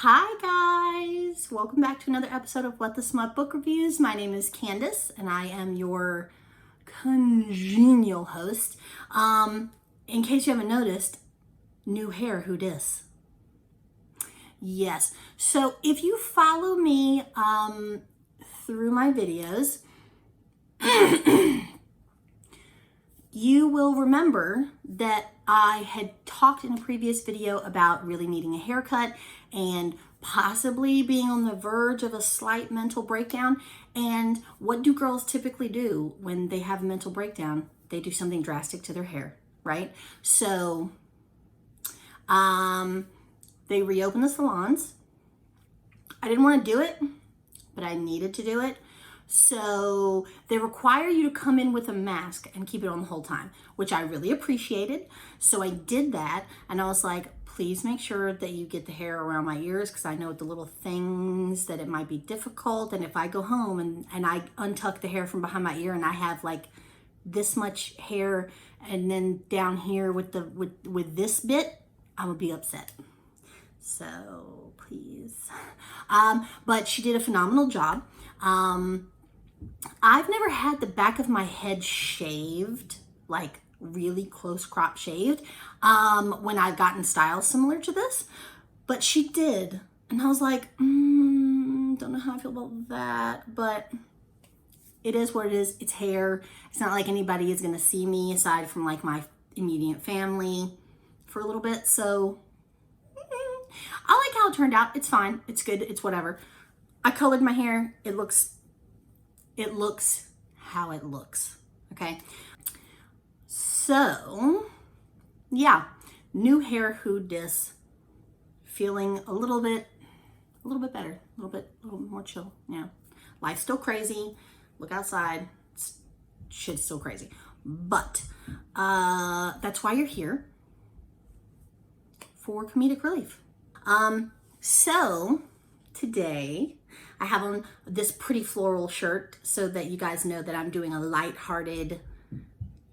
Hi guys, welcome back to another episode of What the Smut Book Reviews. My name is Candace and I am your congenial host. In case you haven't noticed, new hair, who dis? Yes, so if you follow me through my videos, you will remember that I had talked in a previous video about really needing a haircut and possibly being on the verge of a slight mental breakdown. And what do girls typically do when they have a mental breakdown? They do something drastic to their hair, right? So they reopened the salons. I didn't want to do it, but I needed to do it. So they require you to come in with a mask and keep it on the whole time, which I really appreciated. So I did that, and I was like, please make sure that you get the hair around my ears, because I know the little things that it might be difficult. And if I go home and I untuck the hair from behind my ear and I have like this much hair and then down here with this bit, I would be upset. So please. But she did a phenomenal job. I've never had the back of my head shaved, like really close crop shaved, when I've gotten styles similar to this, but she did. And I was like, don't know how I feel about that, but it is what it is. It's hair. It's not like anybody is going to see me aside from like my immediate family for a little bit. So I like how it turned out. It's fine. It's good. It's whatever. I colored my hair. It looks how it looks, okay? So, yeah, new hair, who dis, feeling a little bit better, a little more chill, yeah. Life's still crazy, look outside, shit's still crazy, but that's why you're here, for comedic relief. So, today, I have on this pretty floral shirt so that you guys know that I'm doing a lighthearted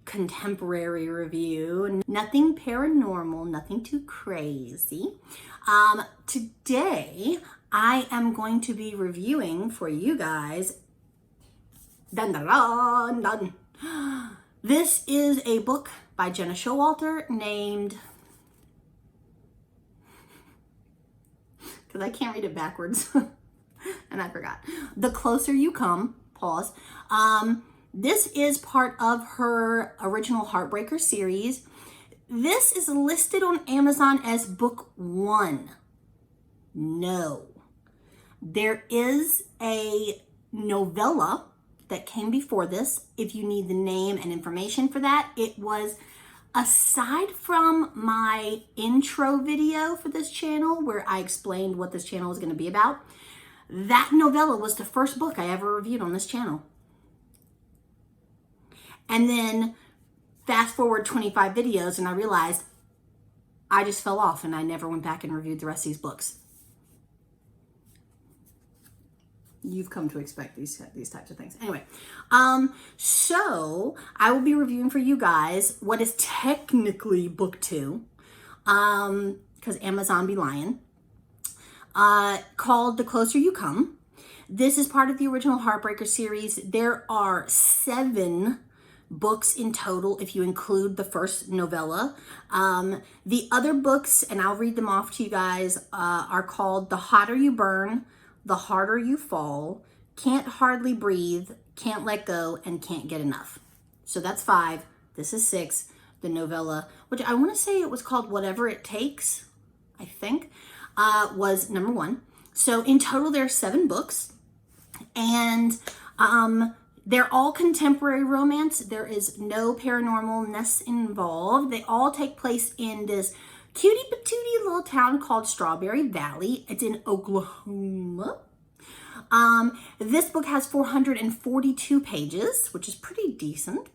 contemporary review. Nothing paranormal, nothing too crazy. Today, I am going to be reviewing for you guys. Dun, dun, dun, dun. This is a book by Gena Showalter named, because I can't read it backwards. And I forgot. The Closer You Come, pause. This is part of her original Heartbreakers series. This is listed on Amazon as book 1. No. There is a novella that came before this. If you need the name and information for that, it was, aside from my intro video for this channel where I explained what this channel was going to be about, that novella was the first book I ever reviewed on this channel. And then fast forward 25 videos and I realized I just fell off and I never went back and reviewed the rest of these books. You've come to expect these types of things. Anyway, so I will be reviewing for you guys what is technically book 2, because Amazon be lying. Called The Closer You Come. This is part of the original Heartbreakers series. There are 7 books in total if you include the first novella. The other books, and I'll read them off to you guys, are called The Hotter You Burn, The Harder You Fall, Can't Hardly Breathe, Can't Let Go, and Can't Get Enough. So that's 5. This is 6. The novella, which I want to say it was called Whatever It Takes, I think, was number 1. So in total, there are 7 books, and they're all contemporary romance. There is no paranormalness involved. They all take place in this cutie patootie little town called Strawberry Valley. It's in Oklahoma. This book has 442 pages, which is pretty decent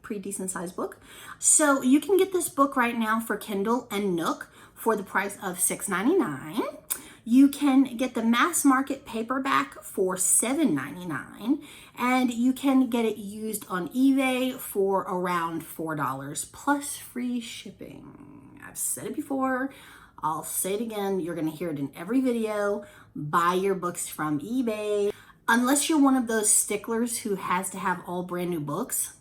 sized book. So you can get this book right now for Kindle and Nook for the price of $6.99. You can get the mass market paperback for $7.99, and you can get it used on eBay for around $4 plus free shipping. I've said it before, I'll say it again. You're going to hear it in every video. Buy your books from eBay. Unless you're one of those sticklers who has to have all brand new books,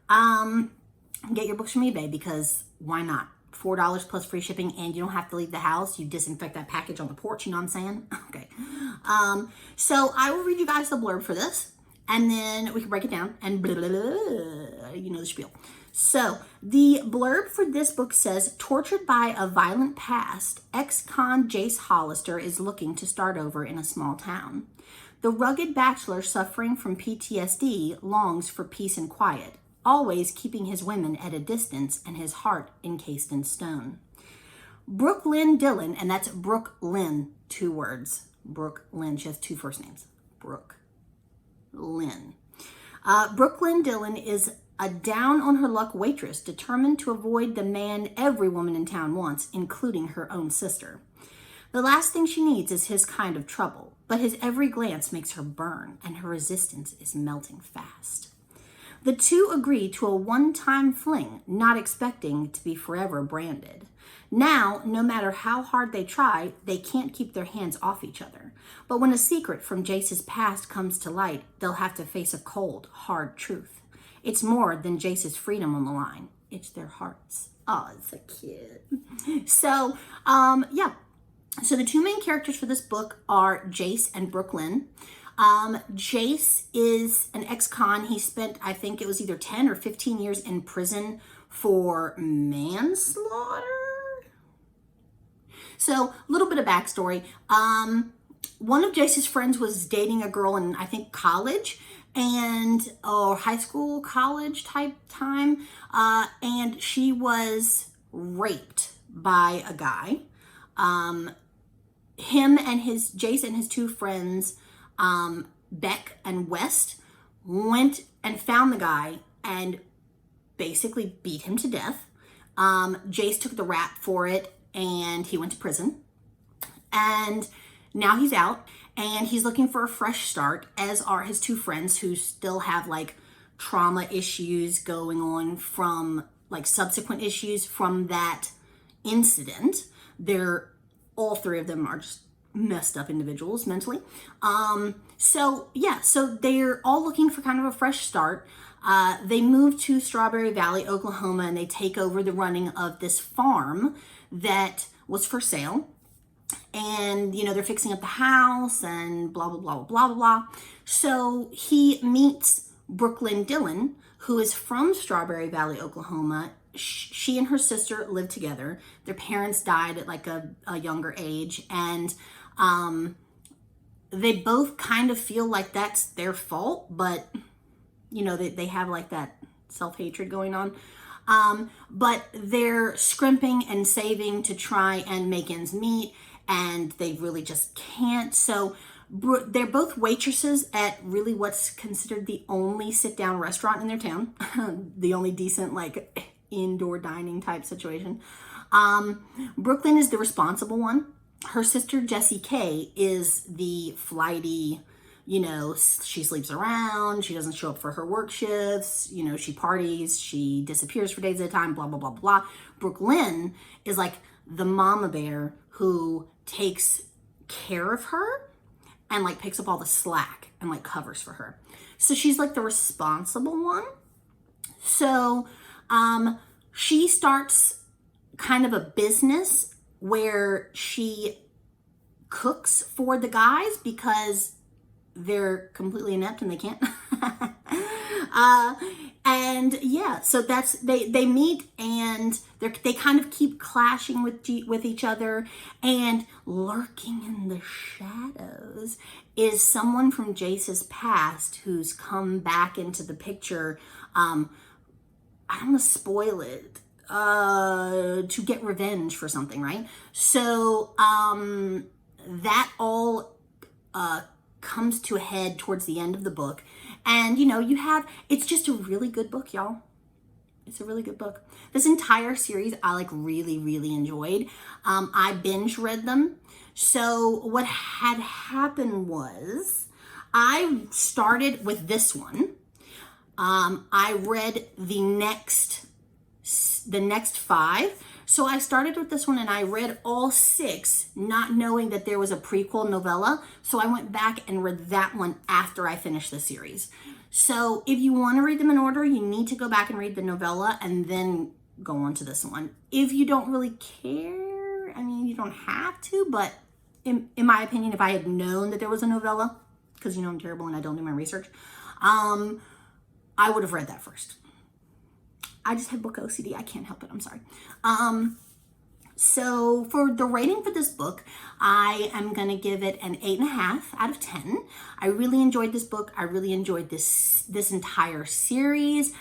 get your books from eBay, because why not? $4 plus free shipping, and you don't have to leave the house. You disinfect that package on the porch, you know what I'm saying? Okay. So I will read you guys the blurb for this, and then we can break it down, and blah, blah, blah, you know the spiel. So the blurb for this book says, tortured by a violent past, ex-con Jace Hollister is looking to start over in a small town. The rugged bachelor suffering from PTSD longs for peace and quiet, always keeping his women at a distance and his heart encased in stone. Brooke Lynn Dillon, and that's Brooke Lynn, 2 words. Brooke Lynn, she has 2 first names. Brooke Lynn. Brooke Lynn Dillon is a down-on-her-luck waitress determined to avoid the man every woman in town wants, including her own sister. The last thing she needs is his kind of trouble, but his every glance makes her burn, and her resistance is melting fast. The two agree to a one-time fling, not expecting to be forever branded. Now, no matter how hard they try, they can't keep their hands off each other. But when a secret from Jace's past comes to light, they'll have to face a cold, hard truth. It's more than Jace's freedom on the line. It's their hearts. Oh, it's so cute. So, yeah. So the 2 main characters for this book are Jace and Brooke Lynn. Jace is an ex-con. He spent, I think it was either 10 or 15 years in prison for manslaughter. So a little bit of backstory. One of Jace's friends was dating a girl in, I think, college, or high school, college type time. And she was raped by a guy. Jace and his 2 friends, Beck and West, went and found the guy and basically beat him to death. Jace took the rap for it, and he went to prison. And now he's out, and he's looking for a fresh start, as are his 2 friends, who still have like trauma issues going on from like subsequent issues from that incident. All 3 of them are just messed up individuals mentally. So they're all looking for kind of a fresh start. They move to Strawberry Valley, Oklahoma, and they take over the running of this farm that was for sale. And, they're fixing up the house and blah, blah, blah, blah, blah, blah. So he meets Brooke Lynn Dillon, who is from Strawberry Valley, Oklahoma. She and her sister lived together. Their parents died at like a younger age, and they both kind of feel like that's their fault, but they have like that self-hatred going on. But they're scrimping and saving to try and make ends meet, and they really just can't. So they're both waitresses at really what's considered the only sit-down restaurant in their town, the only decent like indoor dining type situation. Brooke Lynn is the responsible one. Her sister Jessie K is the flighty, she sleeps around, she doesn't show up for her work shifts, she parties, she disappears for days at a time, blah, blah, blah, blah. Brooke Lynn is like the mama bear who takes care of her and like picks up all the slack and like covers for her. So she's like the responsible one. So she starts kind of a business where she cooks for the guys because they're completely inept and they can't. So that's they meet, and they kind of keep clashing with each other, and lurking in the shadows is someone from Jace's past who's come back into the picture. I don't want to spoil it, to get revenge for something, right? So that all comes to a head towards the end of the book. And it's just a really good book, y'all. It's a really good book. This entire series I like really, really enjoyed. I binge read them. So what had happened was I started with this one. I read the next 5. So I started with this one and I read all 6, not knowing that there was a prequel novella. So I went back and read that one after I finished the series. So if you want to read them in order, you need to go back and read the novella and then go on to this one. If you don't really care, I mean, you don't have to, but in my opinion, if I had known that there was a novella, because you know I'm terrible and I don't do my research, I would have read that first. I just have book OCD. I can't help it. I'm sorry. So for the rating for this book, I am going to give it an 8.5 out of 10. I really enjoyed this book. I really enjoyed this entire series.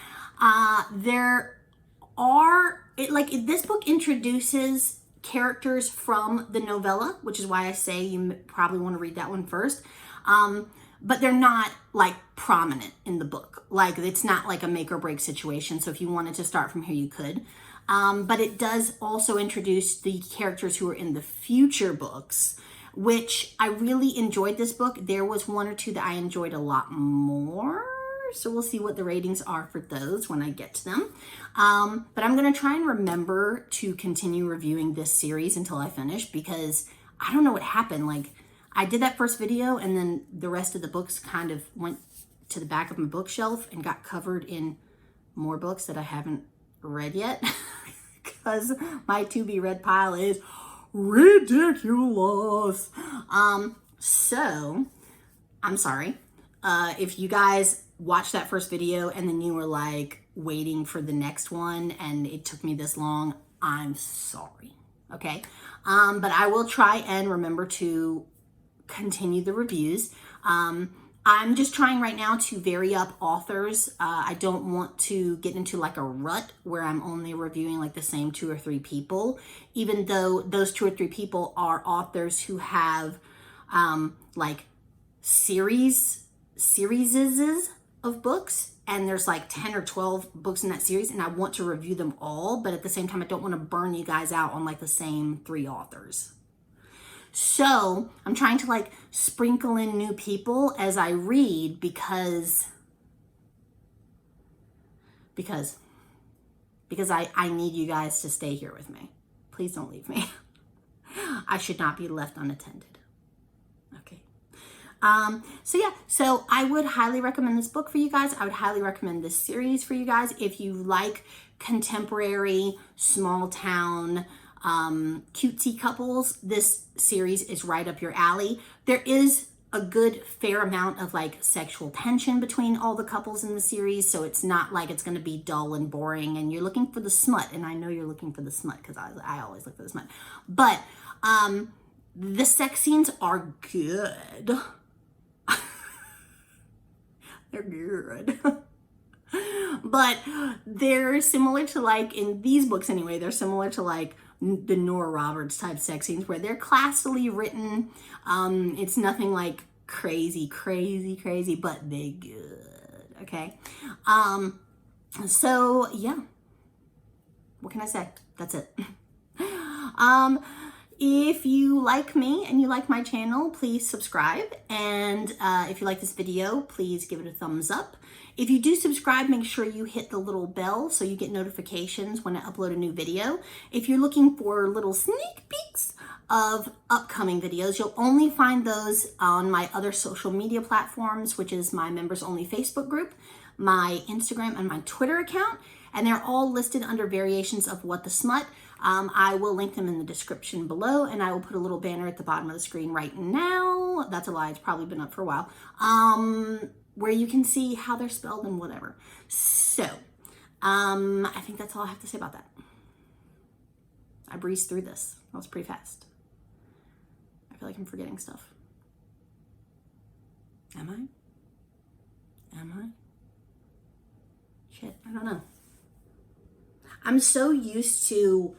This book introduces characters from the novella, which is why I say you probably want to read that one first. But they're not like prominent in the book. Like it's not like a make or break situation. So if you wanted to start from here, you could. But it does also introduce the characters who are in the future books, which I really enjoyed this book. There was 1 or 2 that I enjoyed a lot more. So we'll see what the ratings are for those when I get to them. But I'm going to try and remember to continue reviewing this series until I finish, because I don't know what happened. Like I did that first video and then the rest of the books kind of went to the back of my bookshelf and got covered in more books that I haven't read yet because my to be read pile is ridiculous. So I'm sorry. If you guys watched that first video and then you were like waiting for the next one and it took me this long, I'm sorry. Okay. But I will try and remember to continue the reviews. I'm just trying right now to vary up authors. I don't want to get into like a rut where I'm only reviewing like the same 2 or 3 people, even though those 2 or 3 people are authors who have like series of books, and there's like 10 or 12 books in that series, and I want to review them all, but at the same time I don't want to burn you guys out on like the same 3 authors. So I'm trying to like sprinkle in new people as I read because I need you guys to stay here with me. Please don't leave me. I should not be left unattended. Okay. So I would highly recommend this book for you guys. I would highly recommend this series for you guys. If you like contemporary, small town, cutesy couples, this series is right up your alley. There is a good fair amount of like sexual tension between all the couples in the series, so it's not like it's going to be dull and boring and you're looking for the smut, and I know you're looking for the smut because I always look for the smut, but the sex scenes are good. They're good. But they're similar to like, in these books anyway, they're similar to like the Nora Roberts type sex scenes where they're classily written. It's nothing like crazy, but they good. Okay. So yeah, what can I say? That's it. If you like me and you like my channel, please subscribe. And if you like this video, please give it a thumbs up. If you do subscribe, make sure you hit the little bell so you get notifications when I upload a new video. If you're looking for little sneak peeks of upcoming videos, you'll only find those on my other social media platforms, which is my members only Facebook group, my Instagram, and my Twitter account. And they're all listed under variations of What the Smut. I will link them in the description below, and I will put a little banner at the bottom of the screen right now. That's a lie. It's probably been up for a while. Where you can see how they're spelled and whatever. So, I think that's all I have to say about that. I breezed through this. That was pretty fast. I feel like I'm forgetting stuff. Am I? Shit, I don't know. I'm so used to,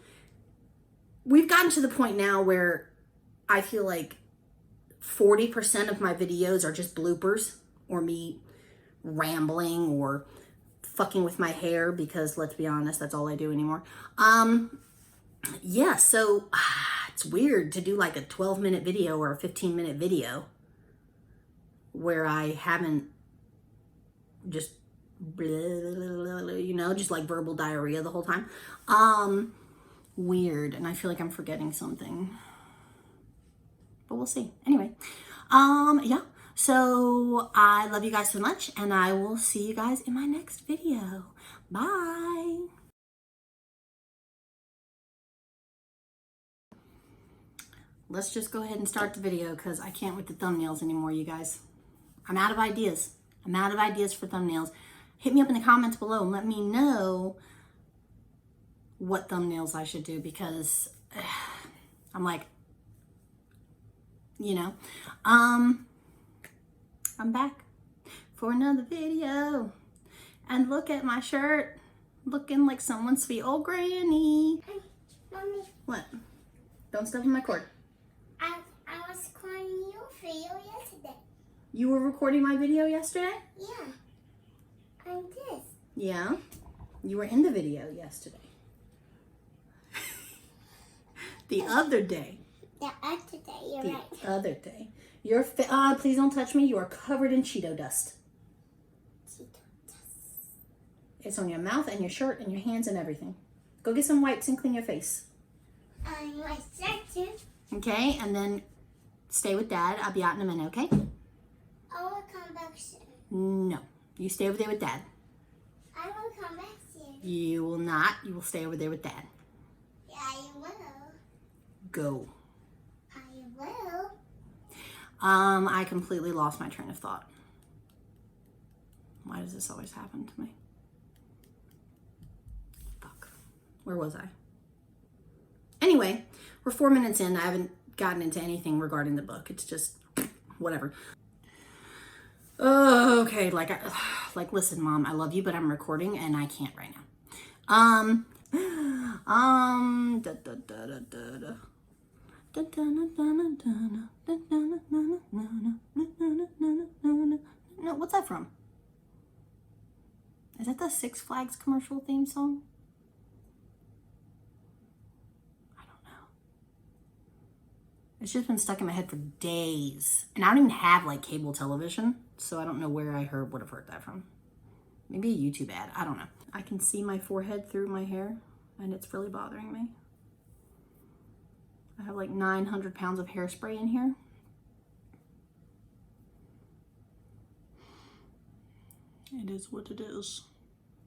we've gotten to the point now where I feel like 40% of my videos are just bloopers or me rambling or fucking with my hair, because let's be honest, that's all I do anymore. Yeah, so it's weird to do like a 12-minute video or a 15-minute video where I haven't just just like verbal diarrhea the whole time. weird, and I feel like I'm forgetting something. But we'll see. Anyway, yeah. So I love you guys so much, and I will see you guys in my next video. Bye. Let's just go ahead and start the video because I can't with the thumbnails anymore, you guys. I'm out of ideas. I'm out of ideas for thumbnails. Hit me up in the comments below and let me know what thumbnails I should do because I'm like, you know, I'm back for another video. And look at my shirt, looking like someone's sweet old granny. Hey, Mommy. What? Don't step on my cord. I was recording your video yesterday. You were recording my video yesterday? Yeah. And this. Yeah. You were in the video yesterday. The other day. The other day, you're right. The other day. Your please don't touch me. You are covered in Cheeto dust. Cheeto dust. It's on your mouth and your shirt and your hands and everything. Go get some wipes and clean your face. My shirt too. Okay, and then stay with Dad. I'll be out in a minute, okay? I will come back soon. No. You stay over there with Dad. I will come back soon. You will not. You will stay over there with Dad. Yeah, I will. Go. I will. I completely lost my train of thought. Why does this always happen to me? Fuck. Where was I? Anyway, we're 4 minutes in. I haven't gotten into anything regarding the book. It's just whatever. Oh, okay. Like, listen, Mom, I love you, but I'm recording and I can't right now. No, what's that from? Is that the Six Flags commercial theme song? I don't know. It's just been stuck in my head for days. And I don't even have like cable television, so I don't know where I would have heard that from. Maybe a YouTube ad. I don't know. I can see my forehead through my hair, and it's really bothering me. I have like 900 pounds of hairspray in here. It is what it is.